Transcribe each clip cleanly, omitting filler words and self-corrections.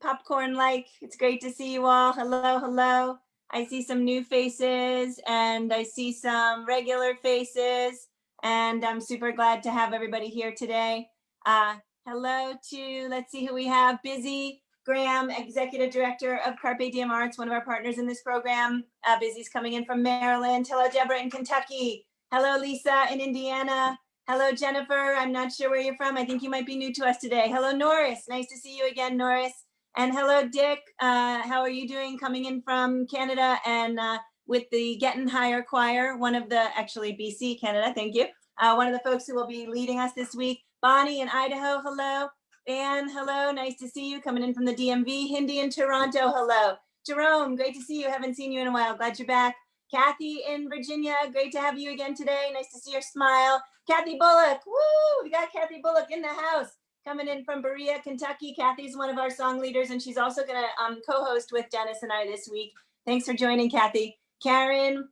popcorn like. It's great to see you all. Hello, hello. I see some new faces and I see some regular faces, and I'm super glad to have everybody here today. Uh, Hello to, let's see who we have. Busy Graham, Executive Director of Carpe Diem Arts, one of our partners in this program. Busy's coming in from Maryland. Hello, Deborah in Kentucky. Hello, Lisa in Indiana. Hello, Jennifer. I'm not sure where you're from. I think you might be new to us today. Hello, Norris. Nice to see you again, Norris. And hello, Dick. How are you doing? Coming in from Canada and with the Getting Higher Choir, one of the, actually BC, Canada, thank you. One of the folks who will be leading us this week. Bonnie in Idaho, hello. Anne, hello. Nice to see you coming in from the DMV. Hindi in Toronto, hello. Jerome, great to see you. Haven't seen you in a while. Glad you're back. Kathy in Virginia, great to have you again today. Nice to see your smile. Kathy Bullock, woo! We got Kathy Bullock in the house, coming in from Berea, Kentucky. Kathy's one of our song leaders, and she's also going to co-host with Dennis and I this week. Thanks for joining, Kathy. Karen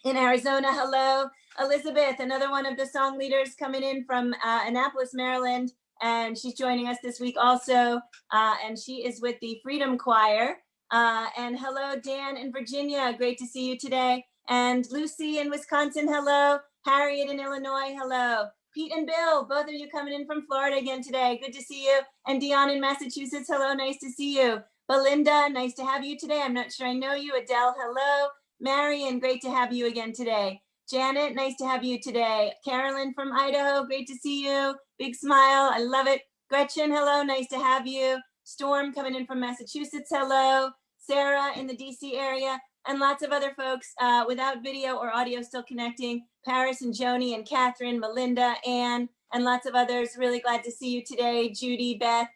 in Arizona, hello. Elizabeth, another one of the song leaders, coming in from Annapolis, Maryland, and she's joining us this week also, and she is with the Freedom Choir. And hello, Dan in Virginia. Great to see you today. And Lucy in Wisconsin, hello. Harriet in Illinois, hello. Pete and Bill, both of you coming in from Florida again today. Good to see you. And Dion in Massachusetts, hello. Nice to see you. Belinda, nice to have you today. I'm not sure I know you. Adele, hello. Marion, great to have you again today. Janet, nice to have you today. Carolyn from Idaho, great to see you. Big smile, I love it. Gretchen, hello, nice to have you. Storm coming in from Massachusetts, hello. Sarah in the DC area, and lots of other folks without video or audio still connecting. Paris and Joni and Catherine, Melinda, Anne, and lots of others. Really glad to see you today. Judy, Beth,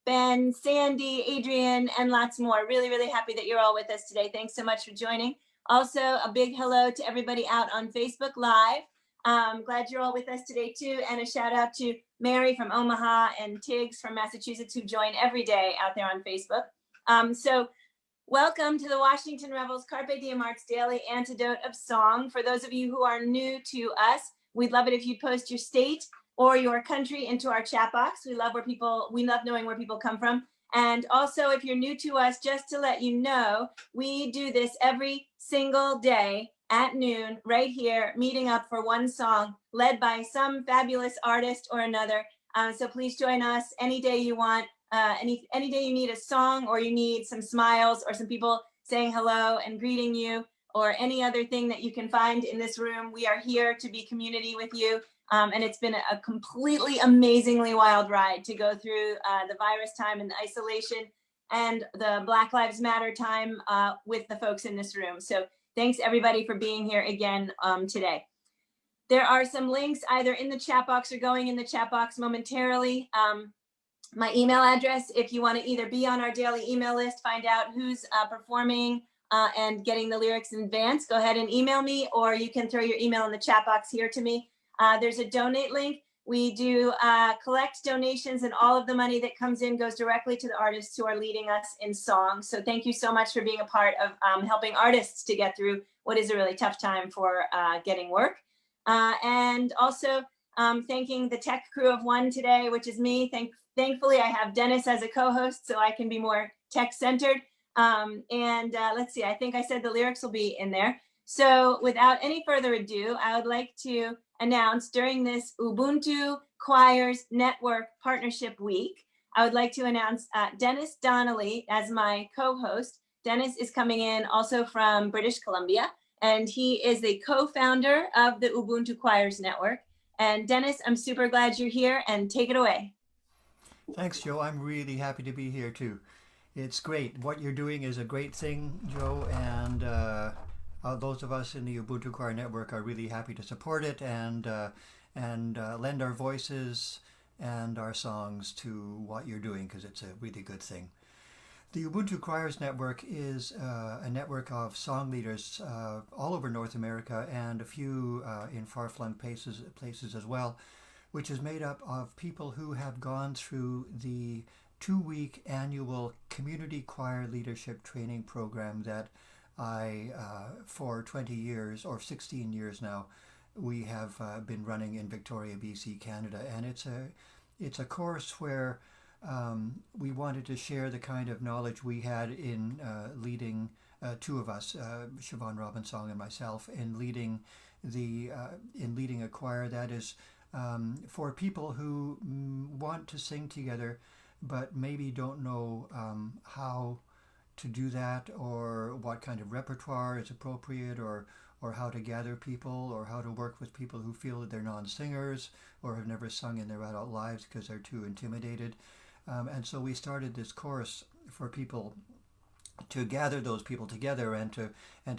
Ben, Sandy, Adrian, and lots more. Really, really happy that you're all with us today. Thanks so much for joining. Also, a big hello to everybody out on Facebook Live. Glad you're all with us today too. And a shout out to Mary from Omaha and Tiggs from Massachusetts, who join every day out there on Facebook. So welcome to the Washington Rebels Carpe Diem Arts Daily Antidote of Song. For those of you who are new to us, we'd love it if you'd post your state or your country into our chat box. We love knowing where people come from. And also, if you're new to us, just to let you know, we do this every single day at noon, right here, meeting up for one song led by some fabulous artist or another. So please join us any day you want. Any day you need a song, or you need some smiles, or some people saying hello and greeting you, or any other thing that you can find in this room. We are here to be community with you. And it's been a completely amazingly wild ride to go through the virus time and the isolation and the Black Lives Matter time with the folks in this room. So thanks everybody for being here again today. There are some links either in the chat box or going in the chat box momentarily. My email address, if you want to either be on our daily email list, find out who's performing and getting the lyrics in advance, go ahead and email me, or you can throw your email in the chat box here to me. There's a donate link. We do collect donations, and all of the money that comes in goes directly to the artists who are leading us in song. So thank you so much for being a part of helping artists to get through what is a really tough time for getting work. And also thanking the tech crew of one today, which is me. Thankfully, I have Dennis as a co-host, so I can be more tech-centered. Let's see, I think I said the lyrics will be in there. So without any further ado, I would like to announce during this Ubuntu Choirs Network Partnership Week, I would like to announce Dennis Donnelly as my co-host. Dennis is coming in also from British Columbia, and he is the co-founder of the Ubuntu Choirs Network. And Dennis, I'm super glad you're here, and take it away. Thanks, Joe. I'm really happy to be here too. It's great. What you're doing is a great thing, Joe, and those of us in the Ubuntu Choir Network are really happy to support it and lend our voices and our songs to what you're doing, because it's a really good thing. The Ubuntu Choirs Network is a network of song leaders all over North America, and a few in far-flung places as well, which is made up of people who have gone through the 2-week annual Community Choir Leadership Training Program that I, for 20 years or 16 years now, we have been running in Victoria, BC, Canada. And it's a course where we wanted to share the kind of knowledge we had in leading two of us, Siobhan Robinsong and myself, in leading a choir that is for people who want to sing together, but maybe don't know how to do that, or what kind of repertoire is appropriate, or how to gather people, or how to work with people who feel that they're non-singers or have never sung in their adult lives because they're too intimidated. And so we started this course for people to gather those people together, and to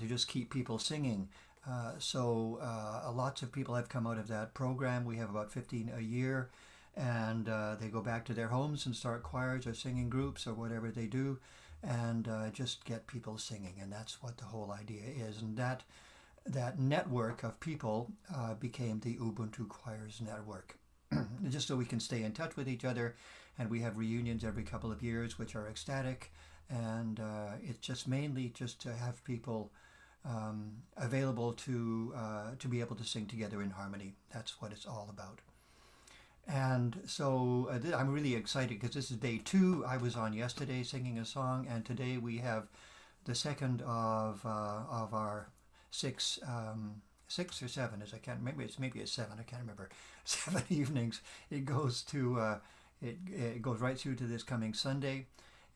just keep people singing. Lots of people have come out of that program. We have about 15 a year, and they go back to their homes and start choirs or singing groups or whatever they do, and just get people singing. And that's what the whole idea is. And that network of people became the Ubuntu Choirs Network, just so we can stay in touch with each other. And we have reunions every couple of years, which are ecstatic. And it's just mainly just to have people available to be able to sing together in harmony. That's what it's all about. And so I'm really excited because this is day 2. I was on yesterday singing a song, and today we have the second of our 6 or 7, as I can't, maybe it's 7, I can't remember, 7 evenings. It goes to it goes right through to this coming Sunday.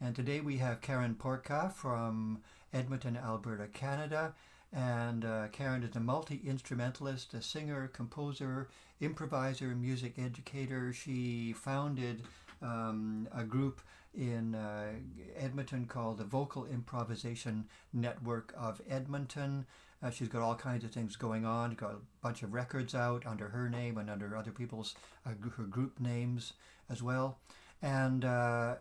And today we have Karen Porkka from Edmonton, Alberta, Canada. And Karen is a multi-instrumentalist, a singer, composer, improviser, music educator. She founded a group in Edmonton called the Vocal Improvisation Network of Edmonton. She's got all kinds of things going on. Got a bunch of records out under her name and under other people's her group names as well. And I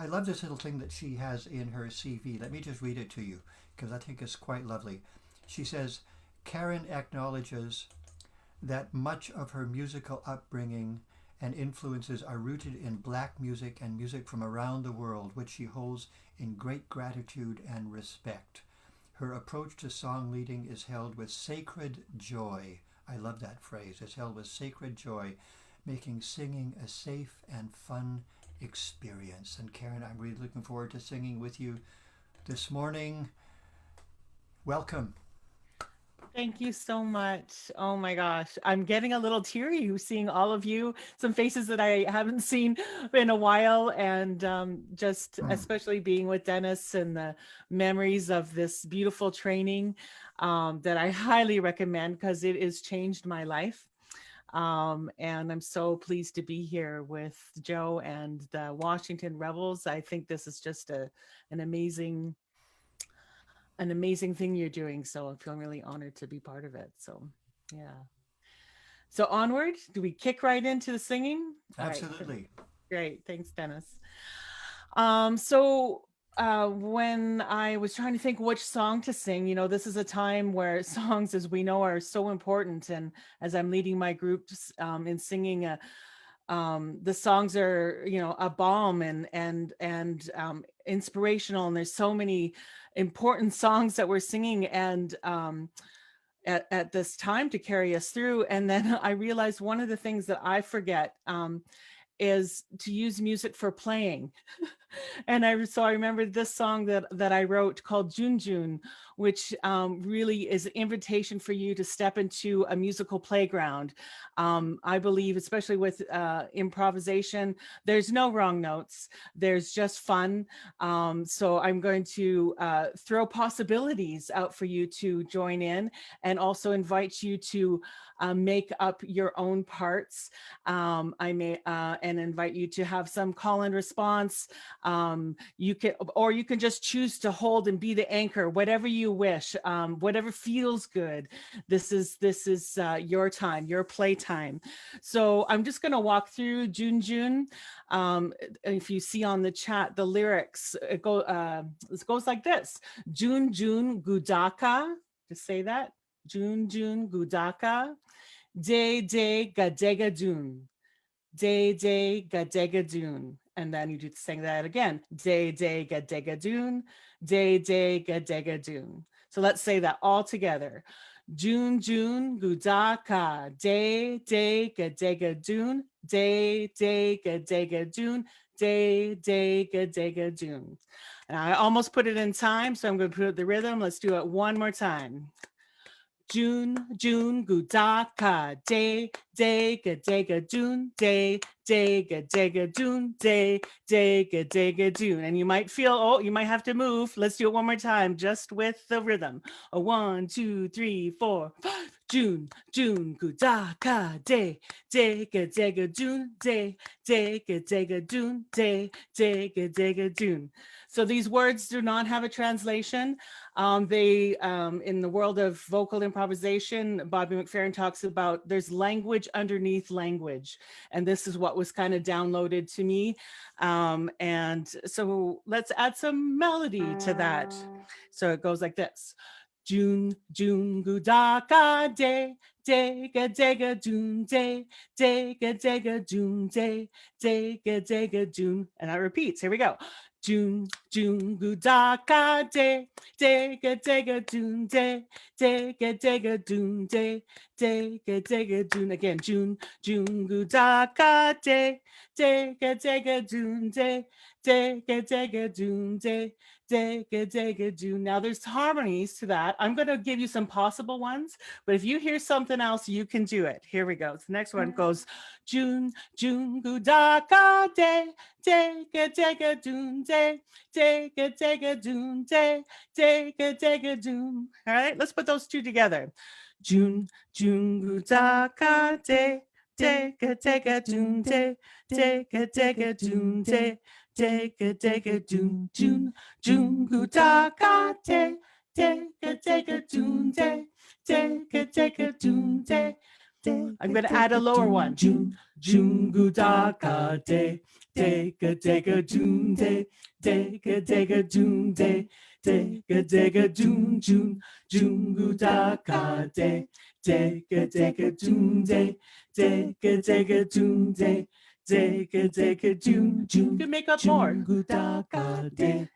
love this little thing that she has in her CV. Let me just read it to you because I think it's quite lovely. She says, Karen acknowledges that much of her musical upbringing and influences are rooted in black music and music from around the world, which she holds in great gratitude and respect. Her approach to song leading is held with sacred joy. I love that phrase. It's held with sacred joy, making singing a safe and fun experience. And Karen, I'm really looking forward to singing with you this morning. Welcome. Thank you so much. Oh my gosh. I'm getting a little teary seeing all of you, some faces that I haven't seen in a while, and just especially being with Dennis and the memories of this beautiful training that I highly recommend because it has changed my life. And I'm so pleased to be here with Joe and the Washington Rebels. I think this is just an amazing thing you're doing. So I feel really honored to be part of it. So yeah. So onward, do we kick right into the singing? Absolutely. All right. Great. Thanks, Dennis. When I was trying to think which song to sing, this is a time where songs, as we know, are so important. And as I'm leading my groups in singing, the songs are, a balm and inspirational. And there's so many important songs that we're singing and at this time to carry us through. And then I realized one of the things that I forget is to use music for playing. And I remembered this song that I wrote called Djun, which really is an invitation for you to step into a musical playground. I believe, especially with improvisation, there's no wrong notes. There's just fun. So I'm going to throw possibilities out for you to join in, and also invite you to make up your own parts. I may and invite you to have some call and response. You can just choose to hold and be the anchor, whatever you wish, whatever feels good. This is your time, your playtime. So I'm just going to walk through Djun. If you see on the chat, the lyrics, it goes like this: Djun Gudaka. Just say that. Djun Gudaka. De Gadega Djun. De Gadega Djun. And then you do sing that again. De Gadega Djun. De Gadega Djun. So let's say that all together. Djun, Djun, gudaka, day, ga, Djun, day, ga, Djun, day, ga, Djun. And I almost put it in time, so I'm going to put the rhythm. Let's do it one more time. Djun, Djun, gudaka, day, ga, Djun, day, ga, Djun, day, ga, Djun. And you might feel, oh, you might have to move. Let's do it one more time, just with the rhythm. A 1, 2, 3, 4, 5. Djun, Djun, gudaka, day, ga, Djun, day, ga, Djun, day, ga, Djun. So these words do not have a translation. They in the world of vocal improvisation, Bobby McFerrin talks about there's language underneath language, and this is what was kind of downloaded to me. And so let's add some melody to that. So it goes like this. Djun, Djun, gudaka, day, ga, Djun, day, ga, Djun, day, ga, Djun. And I repeats, here we go. Djun, Djun, gudaka, day, ga, Djun, day, ga, Djun, day, ga, Djun. Again, Djun, Djun, gudaka, day, ga, Djun, day, ga, Djun, day, ga, Djun. Now there's harmonies to that. I'm going to give you some possible ones, but if you hear something else, you can do it. Here we go. The next one goes Djun, Djun, gudaka, day, ga, Djun, day, ga, Djun, day, ga, Djun. All right, let's put those two together. Djun, Djun, gudaka, day, ga, Djun, day, ga, Djun, day, ga, Djun, Djun, Djun, gudaka, day, ga, Djun, day, ga, Djun, day. I'm going to add a lower one. Djun, Djun, gudaka, day, ga, Djun, day, ga, Djun, day, ga, Djun, Djun, Djun, gudaka, day, ga, Djun, day, ga, Djun, day. Djun. You can make up more.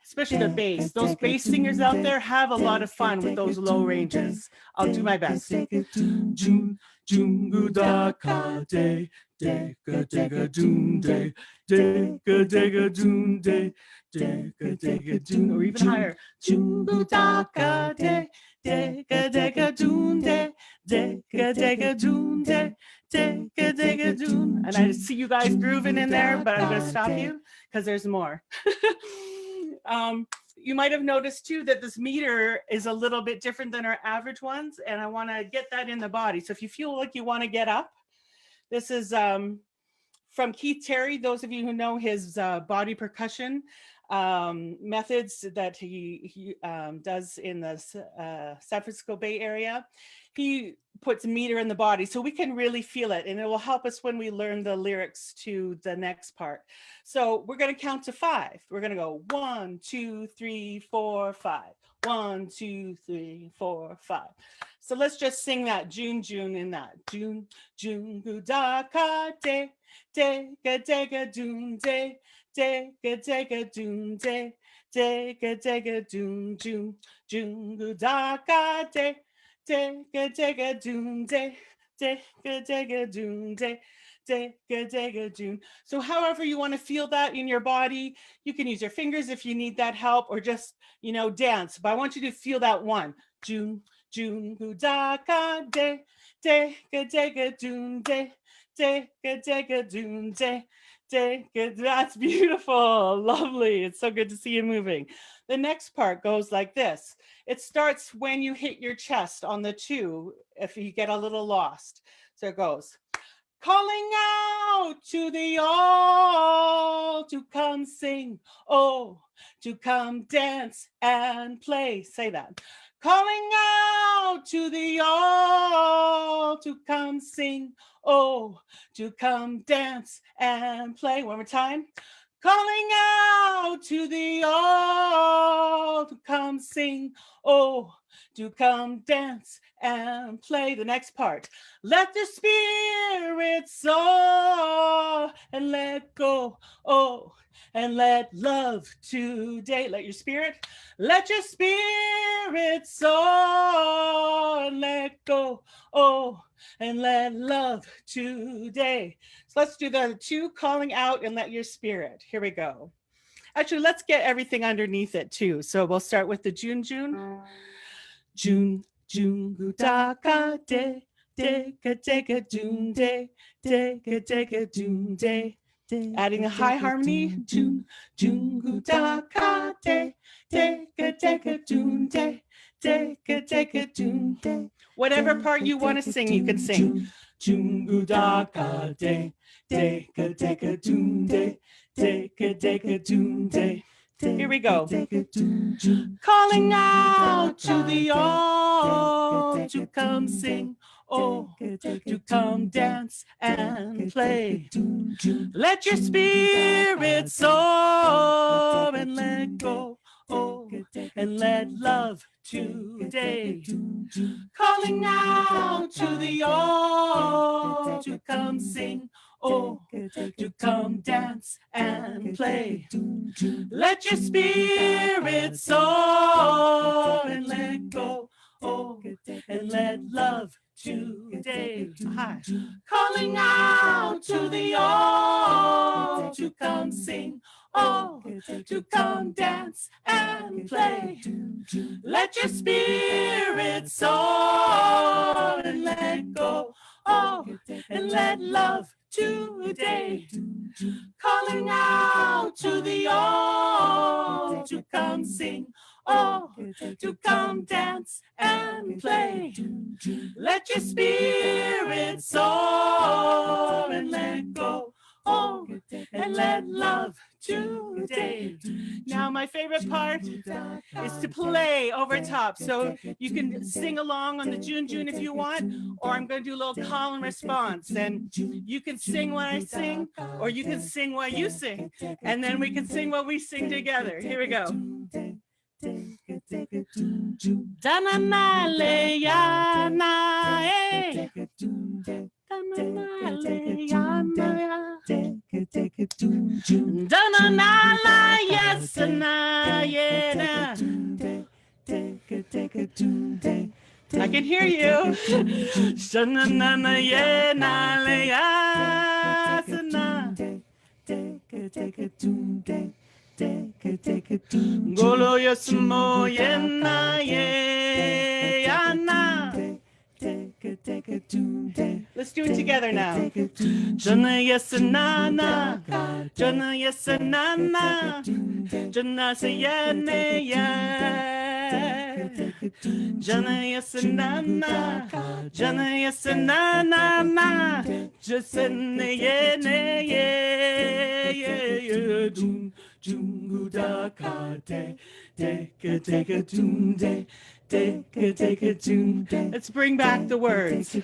Especially the bass. Those bass singers out there have a lot of fun with those low ranges. I'll do my best. Djun, Djun, gudaka, day, ga, Djun, day, ga, Djun, day, ga, Djun, or even higher. Djun, gudaka, day, ga, Djun, day, ga, Djun, day. And I see you guys grooving in there, but I'm going to stop you because there's more. You might have noticed too that this meter is a little bit different than our average ones, and I want to get that in the body. So if you feel like you want to get up, this is from Keith Terry. Those of you who know his body percussion methods that he does in the San Francisco Bay Area. He puts meter in the body so we can really feel it, and it will help us when we learn the lyrics to the next part. So we're going to count to 5. We're going to go 1, 2, 3, 4, 5. 1, 2, 3, 4, 5. So let's just sing that Djun, Djun in that. Djun, Djun, gudaka, day, ga, Djun, day, ga, Djun, day, ga, Djun, Djun, Djun, gudaka, day, ga, Djun, day, ga, Djun, day, ga, Djun. So however you want to feel that in your body, you can use your fingers if you need that help, or just, dance. But I want you to feel that one. Djun, Djun, gudaka, day, ga, Djun, day, ga, Djun, day. That's beautiful. Lovely. It's so good to see you moving. The next part goes like this. It starts when you hit your chest on the 2, if you get a little lost. So it goes, calling out to the all to come sing, oh, to come dance and play. Say that. Calling out to the all to come sing, oh, to come dance and play. One more time. Calling out to the all to come come sing, oh, to come dance and play. The next part. Let the spirit soar and let go, oh, and let love today. Let your spirit soar and let go, oh, and let love today. So let's do the two calling out and let your spirit. Here we go. Actually, let's get everything underneath it too. So we'll start with the Djun Djun. Djun, Djun, gutaka de, deka djun de, deka djun de. Adding a high harmony. Djun, Djun, gutaka de, deka djun de, deka djun de. Whatever part you want to sing, you can sing. Djun, gutaka de, deka djun de. Deka djun de. Here we go. Calling out to the all to come sing, oh, to come dance and play. Let your spirit soar and let go, oh, and let love today. Calling out to the all to come sing, oh, to come dance and play. Let your spirit soar and let go, oh, and let love today. Hi. Calling out to the all to come sing, oh, to come dance and play. Let your spirit soar and let go, oh, and let love today. Calling out to the all to come sing, oh, to come dance and play. Let your spirit soar and let go, oh, and let love today. Now my favorite part is to play over top. So you can sing along on the Djun Djun if you want, or I'm going to do a little call and response. And you can sing when I sing, or you can sing while you sing. And then we can sing while we sing together. Here we go. Da-na-na, le-ya-na, eh. Da-na-na, le-ya-na, da-na-na, la, yes, na, yeah, I can hear you. Sha-na-na-na, yeah, na, le-ya, sa-na. Golo yasmo yena ye yana. Let's do it together now. Jana yasanana, Jana yasanana, Jana sayane ya. Jana yasanana, Jana yasanana ma, Jasane yene ye dum. Junguda kate, take a tune, take a tune. Let's bring back the words.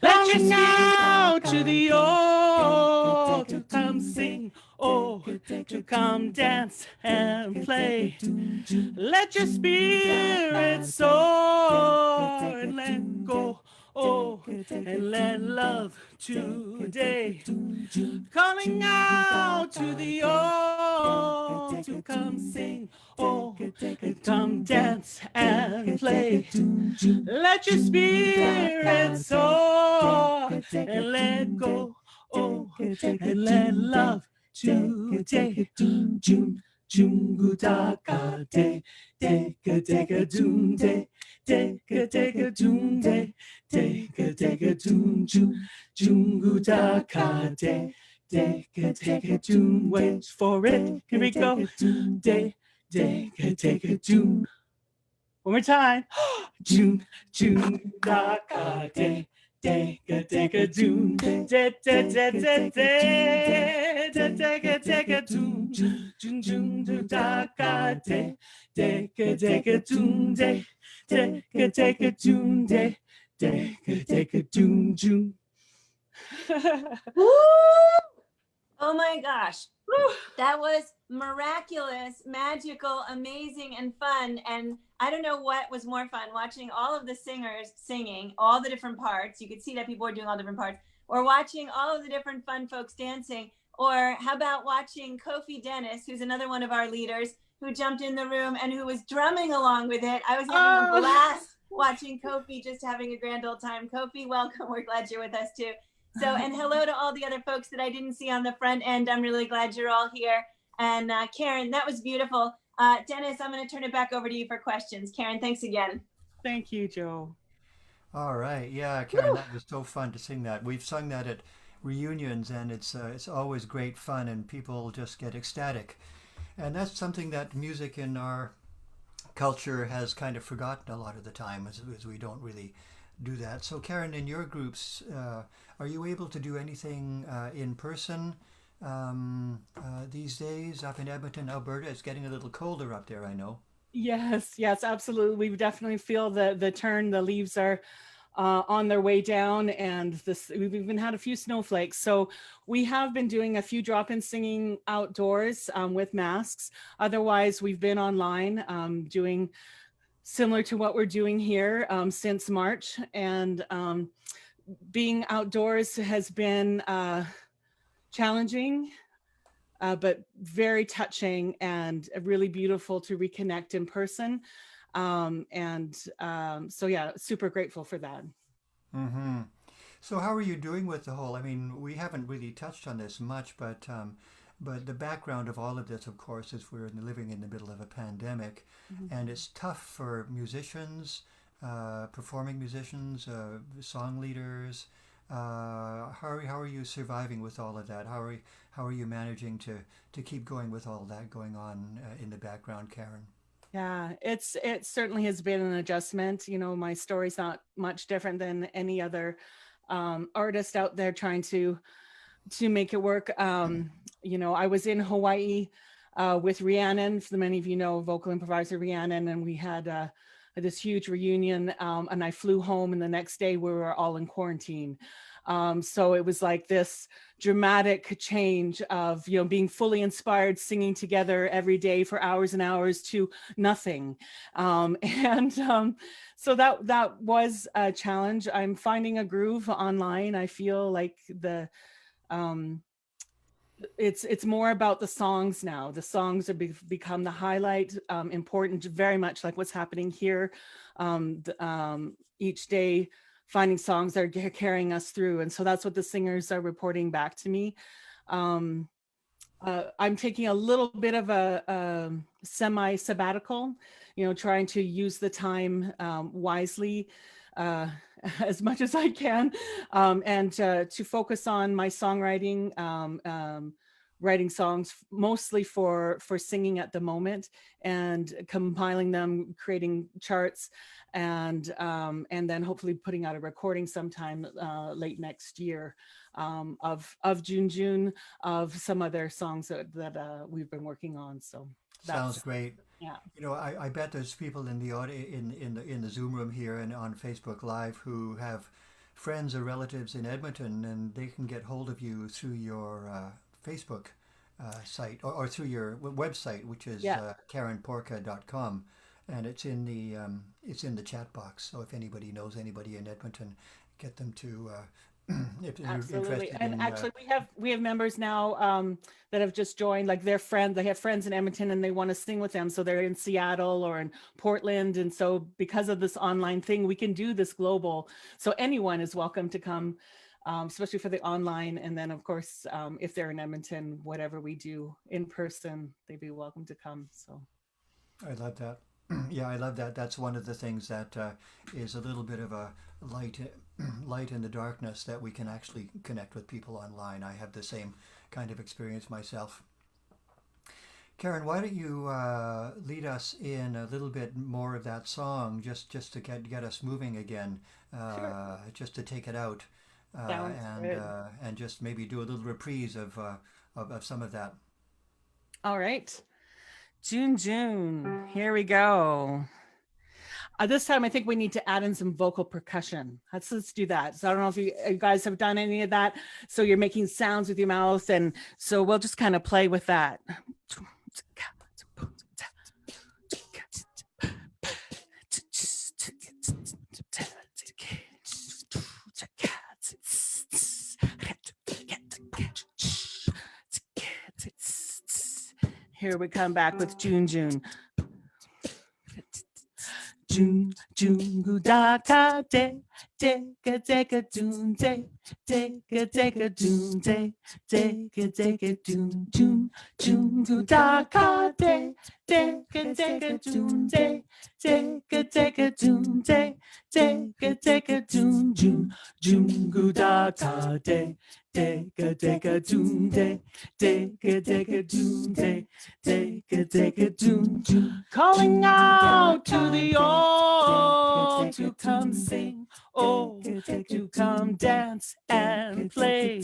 Let your now to the all to come sing, oh, to come dance and play. Let your spirit soar and let go, oh, and let love today. Calling out to the all to come sing, oh, and come dance and play. Let your spirit soar and let go, oh, and let love today. June, Jungutaka de, take a doom day, take a doom day, take a doom, Jungutaka de, take a doom. Wait for it. Here we go. Day, take a doom. One more time. June, Jungutaka de. Take a doom, take a doom, Jun do da ka take a doom, take a doom, take a doom, June. Woo! Oh my gosh. Whew, that was miraculous, magical, amazing, and fun. And I don't know what was more fun, watching all of the singers singing all the different parts. You could see that people were doing all different parts, or watching all of the different fun folks dancing. Or how about watching Kofi Dennis, who's another one of our leaders, who jumped in the room and who was drumming along with it. I was having a Oh, blast watching Kofi, just having a grand old time. Kofi, welcome. We're glad you're with us too. So, and hello to all the other folks that I didn't see on the front end. I'm really glad you're all here. And Karen, that was beautiful. Dennis, I'm going to turn it back over to you for questions. Karen, thanks again. thank you, Joe. All right, yeah, Karen, Woo. that was so fun to sing that. We've sung that at reunions, and it's always great fun, and people just get ecstatic. And that's something that music in our culture has kind of forgotten a lot of the time, as we don't really do that. So, Karen, in your groups, are you able to do anything in person these days up in Edmonton, Alberta? It's getting a little colder up there, I know. Yes, yes, absolutely. We definitely feel the turn. The leaves are on their way down, and we've even had a few snowflakes. So we have been doing a few drop-in singing outdoors with masks. Otherwise, we've been online doing similar to what we're doing here since March. And being outdoors has been challenging, but very touching and really beautiful to reconnect in person. So yeah, super grateful for that. Mm-hmm. So how are you doing with the whole? I mean, we haven't really touched on this much, but the background of all of this, of course, is living in the middle of a pandemic, Mhm. and it's tough for musicians, performing musicians, song leaders. How are you surviving with all of that? How are you managing to keep going with all that going on in the background, Karen? Yeah, it certainly has been an adjustment. You know, my story's not much different than any other artist out there trying to make it work. You know, I was in Hawaii with Rhiannon. For many of you know, vocal improviser Rhiannon, and we had this huge reunion. And I flew home, and the next day we were all in quarantine. So it was like this dramatic change of, you know, being fully inspired, singing together every day for hours and hours to nothing. And So that was a challenge. I'm finding a groove online. I feel like um, it's more about the songs now. The songs have become the highlight, important, very much like what's happening here. Each day, finding songs that are carrying us through, and so that's what the singers are reporting back to me. Um, I'm taking a little bit of a semi sabbatical, you know, trying to use the time wisely uh, as much as I can, and to focus on my songwriting, writing songs mostly for singing at the moment, and compiling them, creating charts, and then hopefully putting out a recording sometime late next year of Djun, of some other songs that we've been working on. So Sounds that's, great. yeah. You know, I bet there's people in the audio, in the Zoom room here and on Facebook Live who have friends or relatives in Edmonton, and they can get hold of you through your Facebook site or through your website, which is Yeah, karenporka.com, and it's in the chat box. So if anybody knows anybody in Edmonton, get them to if you're absolutely. interested And in. actually we have members now that have just joined, like their friend, they have friends in Edmonton and they want to sing with them. So they're in Seattle or in Portland. And so because of this online thing, we can do this global. So anyone is welcome to come, especially for the online. And then of course, if they're in Edmonton, whatever we do in person, they'd be welcome to come. So I love that. Yeah, I love that. That's one of the things that is a little bit of a light, light in the darkness, that we can actually connect with people online. I have the same kind of experience myself. Karen, why don't you lead us in a little bit more of that song, just to get us moving again, sure. just to take it out, Sounds good. and just maybe do a little reprise of some of that. All right. June, June. Here we go. This time, I think we need to add in some vocal percussion. Let's do that. So I don't know if you guys have done any of that. So you're making sounds with your mouth. And so we'll just kind of play with that. Here we come back with Djun. Djun, Djun, gu da ka de, ga Djun de, ga Djun de, ga Djun, Djun, Djun, gu da ka de, ga Djun de, ga Djun de, ga Djun, Djun, Djun, gu da ka de, ga Djun de, ga Djun de, ga Djun, Djun. Calling out to the old to come sing, oh, to come dance and play.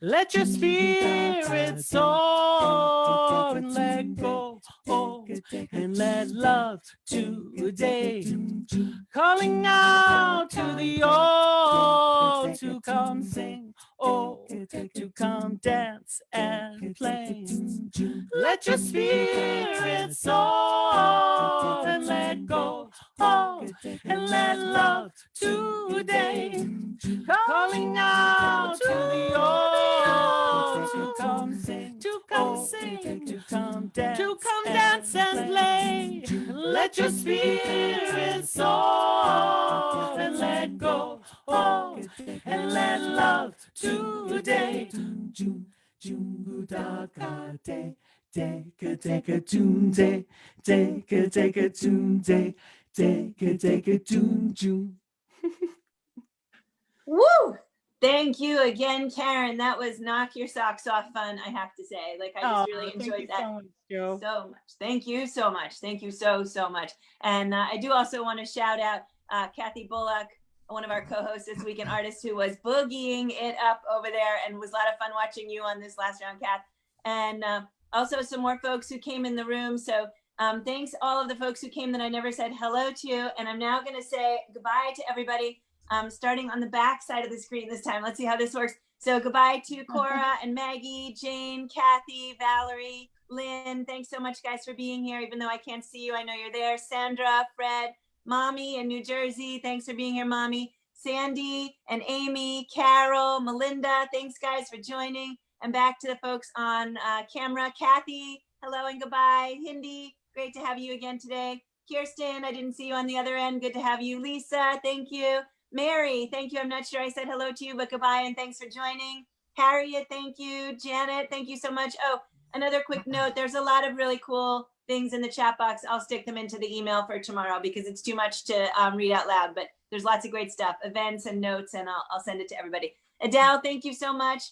Let your spirit soar and let go, oh, and let love today. Calling out to the old to come sing, oh, to come dance and play. Let your spirit soar and let go, oh, and let love today. Calling out to the old to come sing, to come dance and play. Let your spirit soar and let go, oh, and let love today. Jungu da ka de, ga Djun de, ga Djun de, ga Djun. Woo! Thank you again, Karen. That was knock your socks off fun, I have to say. Like, I just really enjoyed that so much, Joe. so much. Thank you so much. Thank you so much. And I do also want to shout out Kathy Bullock, one of our co-hosts this week, an artist who was boogieing it up over there, and was a lot of fun watching you on this last round, Kath. And also some more folks who came in the room. So thanks all of the folks who came that I never said hello to. And I'm now going to say goodbye to everybody, starting on the back side of the screen this time. Let's see how this works. So goodbye to Cora and Maggie, Jane, Kathy, Valerie, Lynn. Thanks so much, guys, for being here. Even though I can't see you, I know you're there. Sandra, Fred, Mommy in New Jersey. Thanks for being here, Mommy. Sandy and Amy, Carol, Melinda. Thanks, guys, for joining. And back to the folks on camera. Kathy, hello and goodbye. Hindi, great to have you again today. Kirsten, I didn't see you on the other end. Good to have you. Lisa, thank you. Mary, thank you. I'm not sure I said hello to you, but goodbye and thanks for joining. Harriet, thank you. Janet, thank you so much. Oh, another quick note. There's a lot of really cool things in the chat box. I'll stick them into the email for tomorrow because it's too much to read out loud, but there's lots of great stuff, events and notes, and I'll send it to everybody. Adele, thank you so much.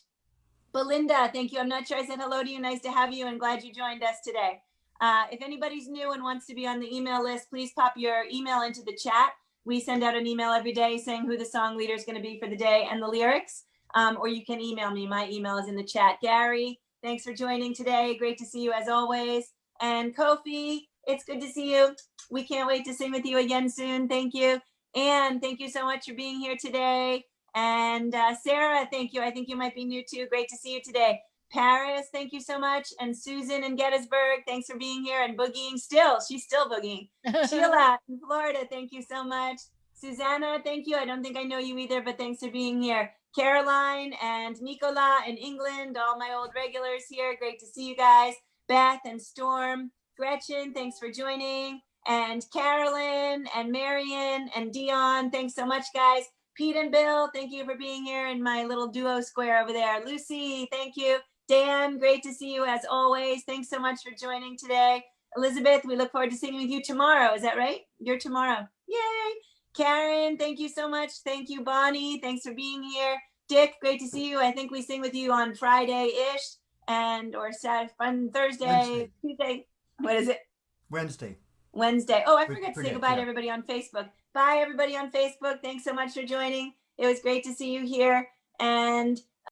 Belinda, thank you. I'm not sure I said hello to you. Nice to have you and glad you joined us today. If anybody's new and wants to be on the email list, please pop your email into the chat. We send out an email every day saying who the song leader is going to be for the day and the lyrics, or you can email me. My email is in the chat. Gary, thanks for joining today. Great to see you as always. And Kofi, it's good to see you. We can't wait to sing with you again soon. Thank you. And thank you so much for being here today. And Sarah, thank you. I think you might be new too. Great to see you today. Paris, thank you so much. And Susan in Gettysburg, thanks for being here and boogieing still. She's still boogieing. Sheila in Florida, thank you so much. Susanna, thank you. I don't think I know you either, but thanks for being here. Caroline and Nicola in England, all my old regulars here. Great to see you guys. Beth and Storm. Gretchen, thanks for joining. And Carolyn and Marion and Dion, thanks so much, guys. Pete and Bill, thank you for being here in my little duo square over there. Lucy, thank you. Dan, great to see you as always. Thanks so much for joining today. Elizabeth, we look forward to singing with you tomorrow. Is that right? You're tomorrow. Yay. Karen, thank you so much. Thank you, Bonnie. Thanks for being here. Dick, great to see you. I think we sing with you on Friday-ish and or Saturday, Thursday, Wednesday. Tuesday. What is it? Wednesday. Wednesday. Oh, I forgot to say goodbye yeah. to everybody on Facebook. Bye, everybody on Facebook. Thanks so much for joining. It was great to see you here. And